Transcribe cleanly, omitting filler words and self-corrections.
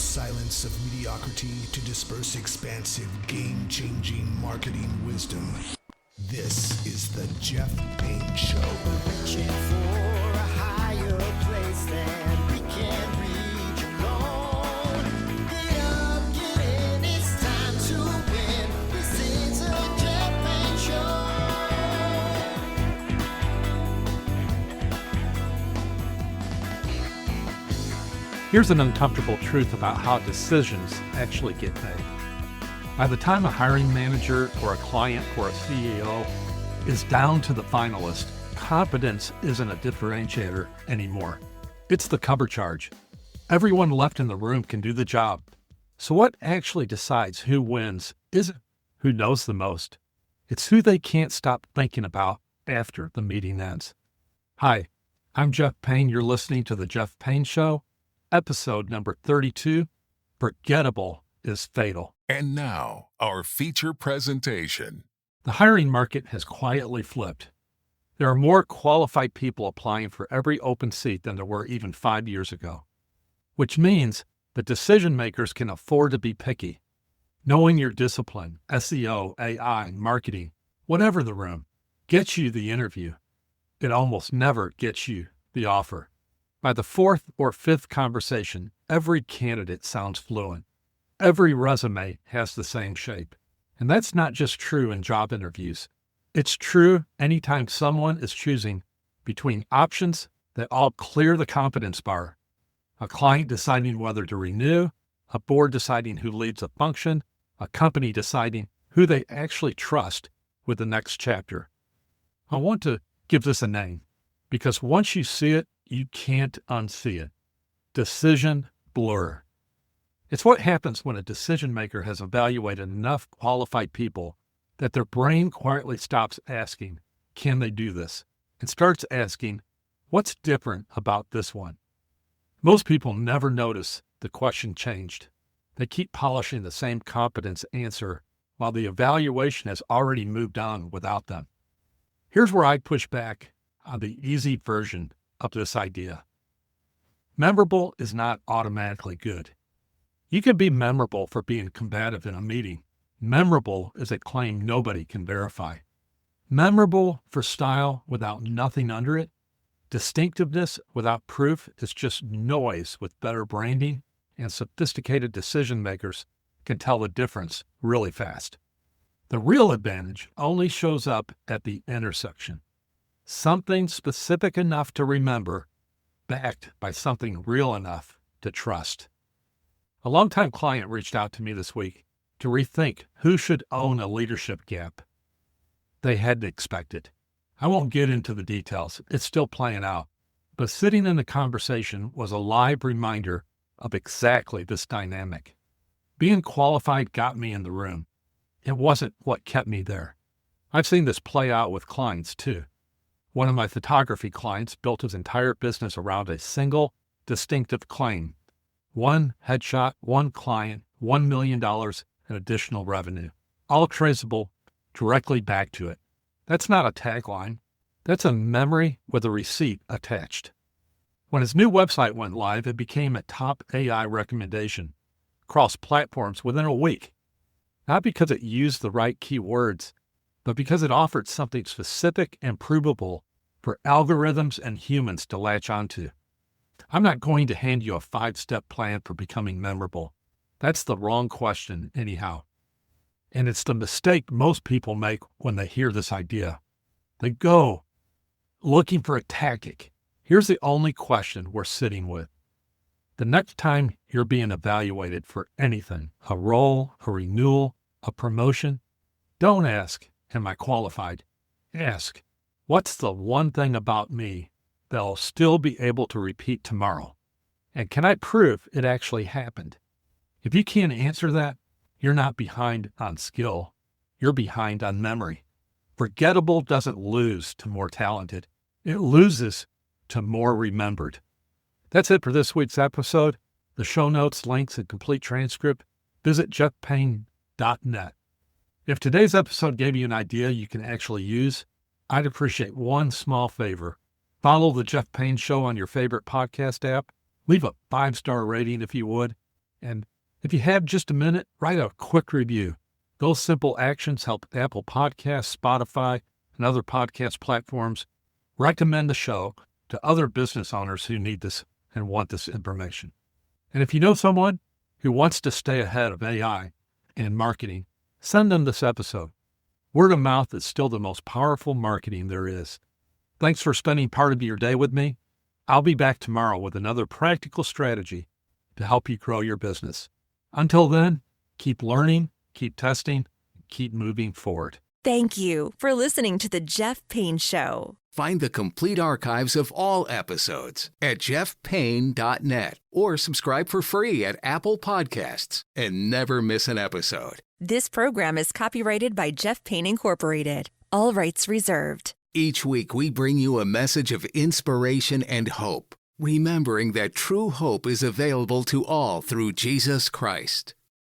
cold silence of mediocrity to disperse expansive, game-changing marketing wisdom. This is the Jeff Payne Show. Reaching for a higher place than we can reach alone. Get up, get in, it's time to win. This is a Jeff Payne Show. Here's an uncomfortable truth about how decisions actually get made. By the time a hiring manager or a client or a CEO is down to the finalist, competence isn't a differentiator anymore. It's the cover charge. Everyone left in the room can do the job. So what actually decides who wins isn't who knows the most. It's who they can't stop thinking about after the meeting ends. Hi, I'm Jeff Payne. You're listening to The Jeff Payne Show, episode number 32, Forgettable is Fatal. And now, our feature presentation. The hiring market has quietly flipped. There are more qualified people applying for every open seat than there were even 5 years ago, which means that decision makers can afford to be picky. Knowing your discipline, SEO, AI, marketing, whatever the room, gets you the interview. It almost never gets you the offer. By the fourth or fifth conversation, every candidate sounds fluent. Every resume has the same shape. And that's not just true in job interviews. It's true anytime someone is choosing between options that all clear the competence bar. A client deciding whether to renew, a board deciding who leads a function, a company deciding who they actually trust with the next chapter. I want to give this a name because once you see it, you can't unsee it. Decision blur. It's what happens when a decision maker has evaluated enough qualified people that their brain quietly stops asking, can they do this? And starts asking, what's different about this one? Most people never notice the question changed. They keep polishing the same competence answer while the evaluation has already moved on without them. Here's where I push back on the easy version of this idea. Memorable is not automatically good. You can be memorable for being combative in a meeting. Memorable is a claim nobody can verify. Memorable for style without nothing under it. Distinctiveness without proof is just noise with better branding, and sophisticated decision makers can tell the difference really fast. The real advantage only shows up at the intersection. Something specific enough to remember, backed by something real enough to trust. A longtime client reached out to me this week to rethink who should own a leadership gap. They hadn't expected. I won't get into the details. It's still playing out. But sitting in the conversation was a live reminder of exactly this dynamic. Being qualified got me in the room. It wasn't what kept me there. I've seen this play out with clients too. One of my photography clients built his entire business around a single, distinctive claim. One headshot, one client, $1 million in additional revenue, all traceable directly back to it. That's not a tagline. That's a memory with a receipt attached. When his new website went live, it became a top AI recommendation across platforms within a week. Not because it used the right keywords, but because it offered something specific and provable for algorithms and humans to latch onto. I'm not going to hand you a 5-step plan for becoming memorable. That's the wrong question anyhow. And it's the mistake most people make when they hear this idea. They go looking for a tactic. Here's the only question we're sitting with. The next time you're being evaluated for anything, a role, a renewal, a promotion, don't ask, am I qualified? Ask, what's the one thing about me they'll still be able to repeat tomorrow? And can I prove it actually happened? If you can't answer that, you're not behind on skill. You're behind on memory. Forgettable doesn't lose to more talented. It loses to more remembered. That's it for this week's episode. The show notes, links, and complete transcript, visit jeffpayne.net. If today's episode gave you an idea you can actually use, I'd appreciate one small favor. Follow The Jeff Payne Show on your favorite podcast app. Leave a 5-star rating if you would. And if you have just a minute, write a quick review. Those simple actions help Apple Podcasts, Spotify, and other podcast platforms recommend the show to other business owners who need this and want this information. And if you know someone who wants to stay ahead of AI and marketing, send them this episode. Word of mouth is still the most powerful marketing there is. Thanks for spending part of your day with me. I'll be back tomorrow with another practical strategy to help you grow your business. Until then, keep learning, keep testing, keep moving forward. Thank you for listening to The Jeff Payne Show. Find the complete archives of all episodes at jeffpayne.net or subscribe for free at Apple Podcasts and never miss an episode. This program is copyrighted by Jeff Payne Incorporated. All rights reserved. Each week we bring you a message of inspiration and hope, remembering that true hope is available to all through Jesus Christ.